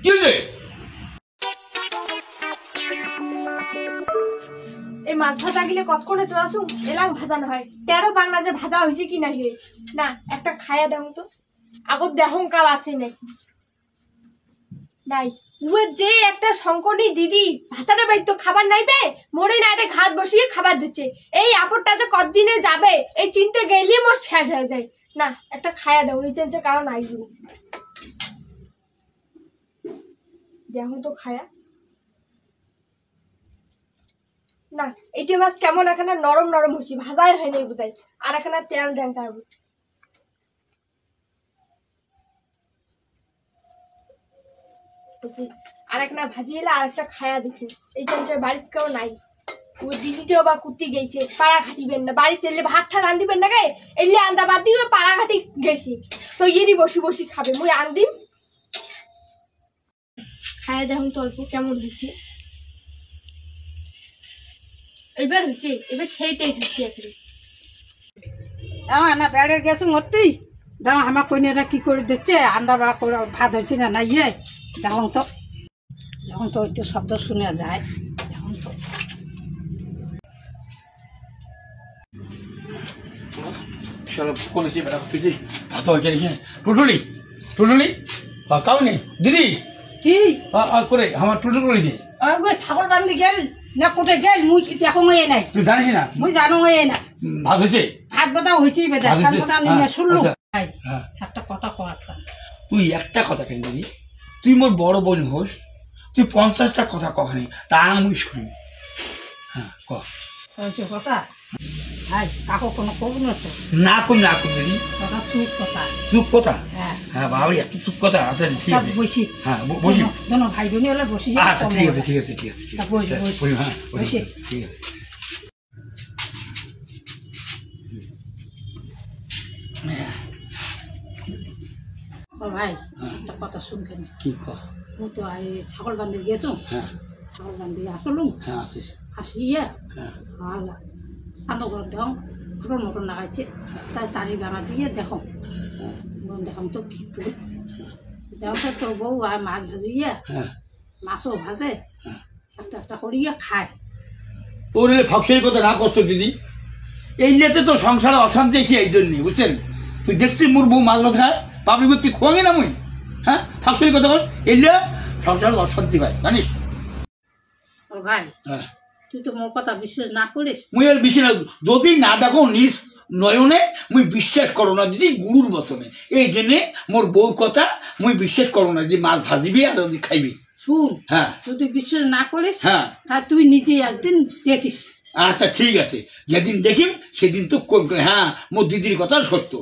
কি হয়েছে? এই মাছ ভাজা গিলে কতক্ষণে চড়াছু এলাম ভাজানো হয় 13 বাংলা যে ভাজা হয়েছে কি না না একটা খায়া দেখ তো আগত দেহং কাল আছে নাকি নাই উয়ে যে একটা সংকটী দিদি ভাতাটা বাইতো খাবার নাই পে মোড়ে না একটা ঘাত বসিয়ে খাবার দিচ্ছে এই আপরটা যে কতদিনে যাবে এই চিন্তা গেলে মোর শেষ হয়ে যায় না একটা খায়া দাও নিচে যে কারণ আইব দেখুন তো খায়া না এইটি মাছ কেমন এখানে নরম নরম হচ্ছে ভাজাই হয়নি বোধহয় আর এখানে তেল দেন তার আর একটা ভাজি এলে আর একটা খায়া দেখি এই যে বাড়ির কেউ নাই ও দিদিতেও বা কুত্তি গেছে পাড়া খাটিবেন না বাড়িতে এলে ভাতটা রান্ধিবেন না গে এলে আন্দা বাদ দিবে পাড়া খাটি গেছি তো ইয়েরই বসি বসি খাবে মুই আনদিম খায়া দেখুন তো অল্প কেমন হয়েছে এবার হয়েছে এবার সেইটাই হচ্ছে এখন না বেড়ের গেছে মরতেই দাও আমার কইনারা কি করে দিচ্ছে আন্দা বা করে ভাত হয়েছে না ইয়ে দেখুন তো একটু শব্দ শুনে যায় দেখুন তো দিদি কি করে আমার টুটুল করেছে ছাগল বান্ধি গেল না কোটে গেল মুই দেখো এ নাই তুই জানিস না মুই জানো এ না ভাত হয়েছে ভাত বাদা হয়েছে বেদা সানসাদা নিয়ে শুনলো একটা কথা কওয়ার তুই একটা কথা কেন দিদি তুই মোর বড় বোন হোস তুই 50টা কথা কখানি তা আমি শুনি হ্যাঁ কথা কাকু কোনো কব না তো না কম দিদি কথা চুপ কথা চুপ কথা হ্যাঁ বাবারি এত চুপ কথা আছে ঠিক আছে বসি হ্যাঁ বসি দোনো ভাই বোন হলে বসি আচ্ছা ঠিক আছে বসি হ্যাঁ বসি ঠিক আছে ও ভাই একটা কথা শুনকেন কি ও তো ছাগল বান্ধি গেছো হ্যাঁ ছাগল বান্ধি আসলুম হ্যাঁ আসিস আসিয়া হ্যাঁ আর আন্দ করে দেখো ফুটন মটন লাগাইছে তাই চারি ভাঙা দিয়ে দেখো দেখো তো কি করি দেখো তোর বউ আর মাছ ভাজিয়া মাছও ভাজে একটা একটা করিয়া খায় তোর ফাঁকশালি কথা না কষ্ট দিদি এই নিয়েতে তো সংসারে অশান্তি কি এই জন্যে বুঝছেন তুই দেখছিস মোর বউ মাছ ভাত খায় পাবলিক ব্যক্তি খোয়াঙে না মুই হ্যাঁ ফাঁকশালি কথা কর এই নিয়ে সংসারে অশান্তি হয় জানিস ও ভাই হ্যাঁ তুই তো মোর কথা বিশ্বাস না করিস মুই আর বিশ্বাস যদি না দেখো নিজ নয়নে মুই বিশ্বাস করো না দিদি গুরুর বসনে এই জন্যে মোর বউর কথা মুই বিশ্বাস করো না যে মাছ ভাজিবি আর যদি খাইবি শুন হ্যাঁ যদি বিশ্বাস না করিস হ্যাঁ তা তুই নিজে একদিন দেখিস আচ্ছা ঠিক আছে যেদিন দেখিম সেদিন তো হ্যাঁ মোর দিদির কথা সত্য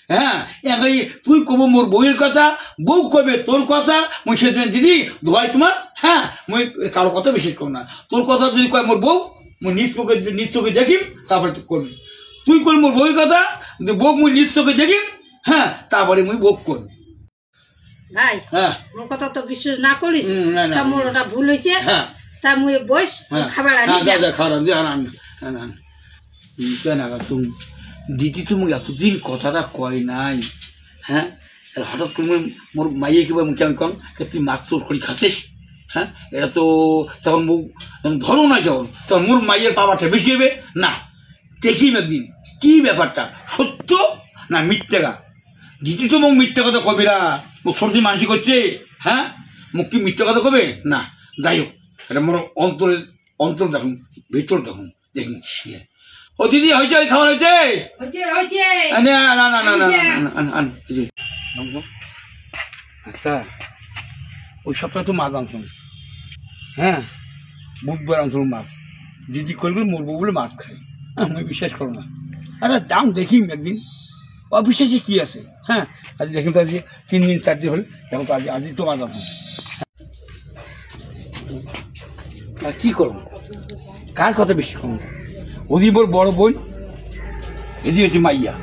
হ্যাঁ তুই কব মোর বউয়ের কথা বউ কবে তোর কথা মুই সেদিন দিদি ধোয়াই তোমার হ্যাঁ মুই কারো কথা বিশ্বাস করো না তোর কথা যদি কয় মোর বউ মুই নিজ চোখে দেখিম তারপরে তুই করবি তুই করি মোর বউয়ের কথা বউ মুই নিজ চোখে দেখিম হ্যাঁ তারপরে মুই বউ করবি ভাই হ্যাঁ মোর কথা তো বিশ্বাস না করিস তা মোর ওটা ভুল হয়েছে হ্যাঁ তা মুই বস খাবার আনি খাবার শুন দিদি তো মুখ এতদিন কথাটা কয় নাই হ্যাঁ হঠাৎ করে মোর মাইয়ে কিবা মুখে আমি কম তুই মাছ চোর করি খাসিস হ্যাঁ এটা তো তখন মুখ ধরো না তখন মোর মাইয়ের পাওয়াটা বেশি হবে না দেখিম একদিন কি ব্যাপারটা সত্য না মিথ্যা দিদি তো মুখ মিথ্যা কথা কবে না মুখ সরষে মানসি করছে হ্যাঁ মুখ কি মিথ্যা কথা কবে না যাই হোক এটা মোর অন্তর দেখুন ভেতর দেখুন দেখুন ও দিদি হয়েছে ওই খাবার হয়েছে আচ্ছা ওই সপ্তাহে তো মাছ আনছো হ্যাঁ বুধবার আনছো মাছ দিদি করবে মরবো বলে মাছ খাই আমি বিশ্বাস করো না আচ্ছা দাম দেখিম একদিন অবিশ্বাসে কি আছে হ্যাঁ আজ দেখিম তো আজকে 3 দিন 4 দিন হলে দেখো তো আজই তো মাছ আনছো কি করবো কার কথা বেশি করবো ওদি বল বড় বোন এদি হচ্ছে মাইয়া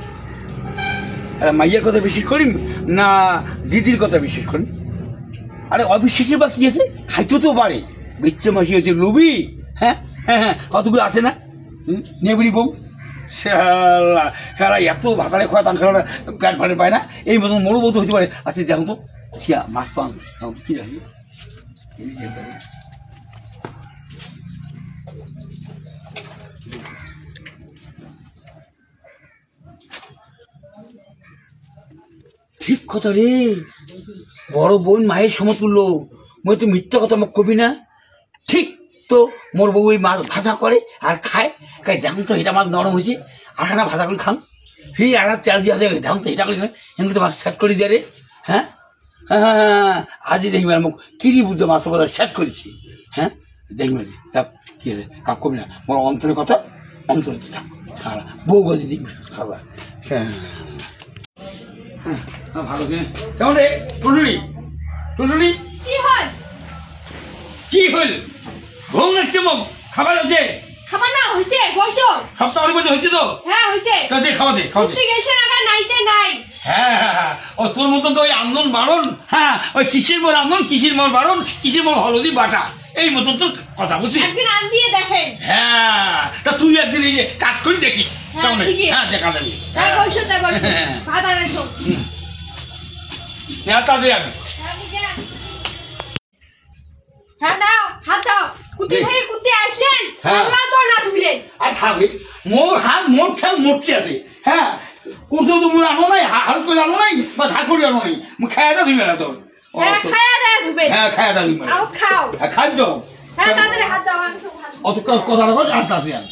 মাইয়ার কথা বিশ্বাস করি না দিদির কথা বিশ্বাস করি আরে অবিশ্বাসে বা কি আছে খাইতে তো পারে বিচ্ছে মাসি হচ্ছে লুবি হ্যাঁ হ্যাঁ হ্যাঁ কতগুলো আছে না নেবড়ি বউ সারা এত ভাতারে খোয়া তান খেলা প্যাট ফাটে পায় না এই মতন মরু বউ তো হতে পারে আচ্ছা দেখো তো মাছ তো আনছে দেখো তো কি আছে ঠিক কথা রে, বড় বোন মায়ের সমতুল্য, মই তো মিথ্যা কথা মোক কবি না। ঠিক তো মোর বউ ওই মাছ ভাজা করে আর খায়, খাই দেখুন তো এটা মাছ নরম হয়েছে, আর একটা ভাজা করে খান, সেই আর তেল দিয়ে আছে দেখুন তো এটা করে এমনি তো মাছ শেষ করে যায় রে। হ্যাঁ হ্যাঁ, আজই দেখবি আর মোক কিরি বুঝতে মাছ বাজার শেষ করেছি। হ্যাঁ দেখবি থাক, কি আছে কাপ কবি না, মোর অন্তরের কথা অন্তরে থাক, বউ বাজি দেখবি খাবার। হ্যাঁ ভালো কেমন রে টুটুলি? টুটুলি কি হয়? কি হইল? ঘুম আসছে মুখ, খাবার আছে? খাবার না হইছে, বসো। সপ্তাহ অনেক বছর হচ্ছে তো? হ্যাঁ হইছে। কাজে খাওয়া দে, খাওয়া দে। গেছে না নাইতে নাই। হ্যাঁ হ্যাঁ হ্যাঁ, ও তোর মতন তো ওই আন্দোলন বারণ, হ্যাঁ ওই কিসের মোর আন্দোলন, কিসের মোর বারণ, কিসের মোর হলদি বাটা, এই মতন তোর কথা বুঝছিস? একদিন আন দিয়ে দেখেন। হ্যাঁ, তা তুই একদিন এই যে কাজ করি দেখিস কেমন? হ্যাঁ দেখা যাবে। হ্যাঁ বসো, তাই বসো। ভাত আনাইছো? হ্যাঁ তা দে আমি। হ্যাঁ নাও, হাত দাও। কুতি ভাই কুতি আসলেন, হ্যাঁ। আমরা তো না ধুইলেন। আর খাবে মোর হাত মোট ছাল মোটকে আছে। হ্যাঁ কুসুম তুমি আনো নাই, হাত করে আনো নাই, বা ধার করে আনো নাই, খায়াটা দিবে না তোর। হ্যাঁ খায়া দেয়া ধুবেন। হ্যাঁ খায়াটা দিবে না। আও খাও। হ্যাঁ খাই তো। হ্যাঁ তাড়াতাড়ি হাত দাও, আমি সব হাত দাও। অত কথা রাখো আর তাতে আন।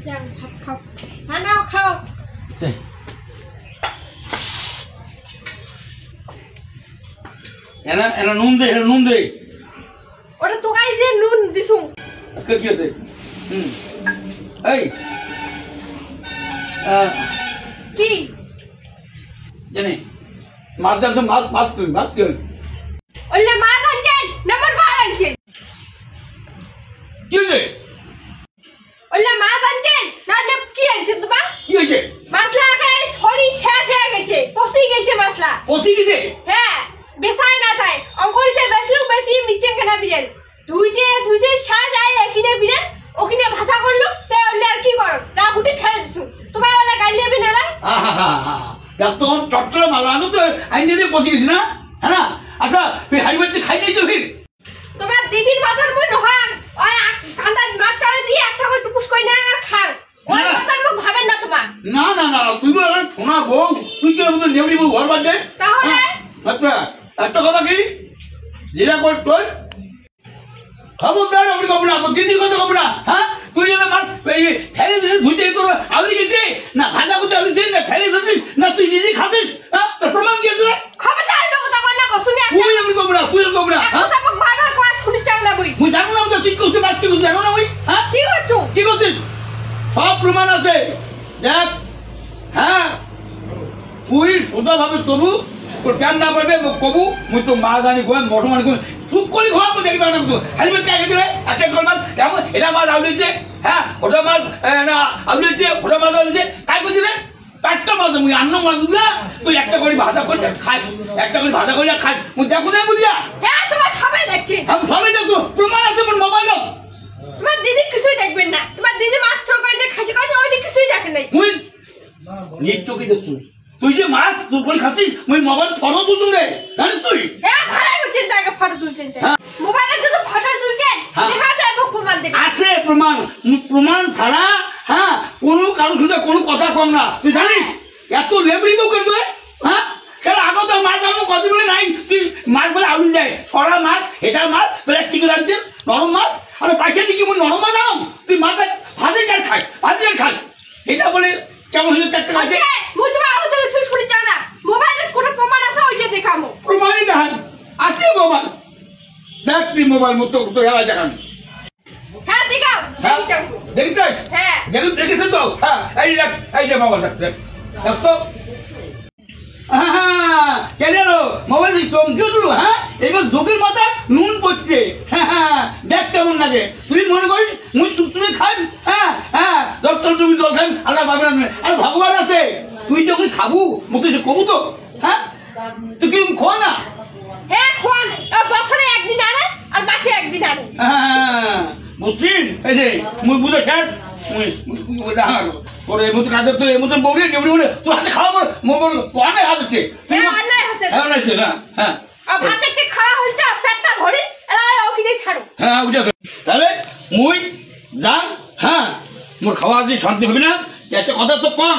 যান ভাত খাও। হ্যাঁ নাও খাও। এনা এনা নুন দে, এনা নুন দে। ওটা তোকাই দিয়ে নুন দিছুম। আজকে কি আছে? এই কি জানি মাছ জানতো, মাছ মাছ তুই মাছ কি হয়? ওলে মাছ আনছেন, নাম্বার ভাগ আনছেন। কি হয়েছে? ওলে মাছ আনছেন, নালে কি আনছেন তোমার? কি হয়েছে? মাছলা আগে ছড়ি শেষ হয়ে গেছে, পচি গেছে মাছলা। পচি গেছে? হ্যাঁ বেসাই না তাই অঙ্করিতে বেসলুক বেশি মিচে কেনা বিরেন ধুইতে শেষ আই একিনে বিরেন ওকিনে ভাষা করলো তাই ওলে আর কি করো না গুটি ফেলে দিছু। তোমার ওলে গাইলে বিনা না। তখন টট্টরা মালানো তো আইন দিয়ে পচি গেছি না? হ্যাঁ না? আচ্ছা তুই হাইওয়েতে খাই নাই তো ফির? তোমার দিদির বাজার মুই নহান ওই সান্দাজ মাছ চালে দিয়ে একটা করে টুকুস কই না আর খান ওই বাজার মুখ ভাবেন না তোমার। না না না, তুই বল শোনা বউ, তুই কি আমাদের নেবড়ি বউ ঘর বাঁধবে? তাহলে আচ্ছা একটা কথা কি, যেটা কর তোর খবরদার আপনি কব না, দিদির কথা কব না। হ্যাঁ তুই যেন মাছ ফেলে দিস ধুইতে তোর আউলি গেছে না, ভাজা করতে আউলি দিস না, ফেলে দিস না, তুই নিজে খাতিস। হ্যাঁ তোর প্রমাণ কি আছে? খবরদার লোক কথা বল না কসুনি তুই আপনি কব না, তুই কব না। হ্যাঁ কথা বারবার কয় শুনি চাও না বই মুই জানো না, তুই করতে মাছ কি করতে জানো না? ওই হ্যাঁ কি করছো? কি করছিস? সব প্রমাণ আছে দেখ। হ্যাঁ তুই সোজা ভাবে চলু, তোর প্যান না পারবে কবু মুই তো মা জানি গোয়া মঠমান চুপ করে ঘোরাবো দেখবে না। তো হেলমেট কে গেছে একটা মাছ দেখো, এটা মাছ আউলিছে, হ্যাঁ ওটা মাছ না আউলিছে, ওটা মাছ আউলিছে, কাই করছি রে? একটা মাছ মুই অন্য মাছগুলা তুই একটা করে ভাজা করবে খাস, একটা করে ভাজা করে খাস, মুই দেখো না বুঝিয়া? হ্যাঁ তোমার সবাই দেখছে। আমি সবাই দেখো, প্রমাণ আছে মোর মোবাইল। তোমার দিদি কিছুই দেখবেন না, তোমার দিদি মাছ চোর করে যে খাসি করে ওইলি কিছুই দেখেন নাই। মুই নিজ চোখে দেখছি তুই যে মাছ চুর করে খাচ্ছিস, মুই মোবাইল ফটো তুলতুম রে, জানিস তুই? হ্যাঁ ভাড়া করছেন তাকে ফটো তুলছেন হ্যাঁ। মোবাইলে যদি ফটো তুলছেন হ্যাঁ। দেখা যায় প্রমাণ দেবে। আছে প্রমাণ, প্রমাণ ছাড়া হ্যাঁ কোনো কারোর সাথে কোনো কথা কম না, তুই জানিস? এত লেবরি বউ করতো হ্যাঁ, কেন আগত মাছ আমি কত বলে নাই, তুই মাছ বলে আউলি যায়, সরা মাছ এটার মাছ প্লাস্টিকে লাগছে নরম মাছ, আর পাখিয়ে দিচ্ছি মুই নরম মাছ আনো, তুই মাছটা ভাজে যার খাই, ভাজে যার খাই, এটা বলে কেমন হয়ে একটা লাগে? মুই তোমার আওয়াজ শুনি চাও না, মোবাইলে কোনো প্রমাণ আছে ওইটা দেখামো। প্রমাণই দেখান আছে মোবাইল, দেখ তুই মোবাইল মতো তো হেলা দেখান। হ্যাঁ দেখাও, দেখি চাও। দেখিস? হ্যাঁ দেখেছেন তো? হ্যাঁ এই দেখ, এই যে মোবাইল দেখ, দেখ দেখ তো। কেন মোবাইল চমকে উঠলো? হ্যাঁ এবার যোগের মাথা নুন পড়ছে। হ্যাঁ হ্যাঁ দেখ কেমন লাগে, তুই মনে করিস মুই চুপচুপে খাই? হ্যাঁ হ্যাঁ দশটার তুমি জল খাই, আল্লাহ ভাববেন আর ভগবান আছে, তুই যখন খাবু মুখে কবু তো। হ্যাঁ তুই কি খোয়া না? হ্যাঁ খোয়ান বছরে একদিন আনে আর মাসে একদিন আনে। হ্যাঁ বুঝছিস? এই যে মুই বুঝে শেষ, তোর এই মতো কাজ তোর এই মতো বউরে নেবড়ি বলে তোর হাতে খাওয়া মোবাইল অনেক হাত হচ্ছে। হ্যাঁ অন্যায় হচ্ছে। হ্যাঁ অন্যায় হচ্ছে না। হ্যাঁ আর ভাত একটু খাওয়া হইতো পেটটা ভরে কিনে ছাড়ো হ্যাঁ উঠে তাহলে মুই যান হ্যাঁ মোর খাওয়া দিয়ে শান্তি হবে না একটা কথা তো কম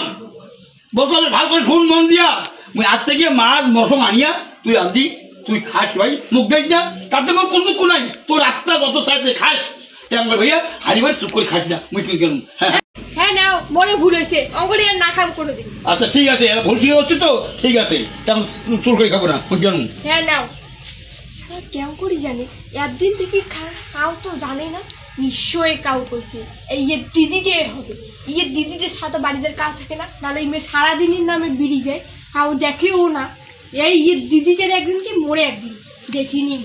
বলতো ভালো করে শুন মন দিয়া মুই আজ থেকে মাছ মশম আনিয়া তুই আনতি তুই খাস ভাই মুখ দেখ না তাতে মোর কোনো দুঃখ নাই তোর আত্মা যত চাইতে খাস তেমন ভাইয়া হারিবার চুপ করে খাস না মুই তুই কেন হ্যাঁ হ্যাঁ নাও মনে ভুল হয়েছে অঙ্গরে আর না খাম করে দিন আচ্ছা ঠিক আছে ভুল ঠিক হচ্ছে তো ঠিক আছে তেমন চুল করে খাবো না মুই কেন হ্যাঁ নাও কেমন করে জানে একদিন থেকে কাউ তো জানে না নিশ্চয়ই কাউ কইছে এই দিদিকে হবে দিদিদের সাথে বাড়িতে কাউ থাকে না নাহলে এই মেয়ে সারাদিনের নামে বিড়ি যায় কাউ দেখেও না এই দিদিদের একদিন কি মরে একদিন দেখিনি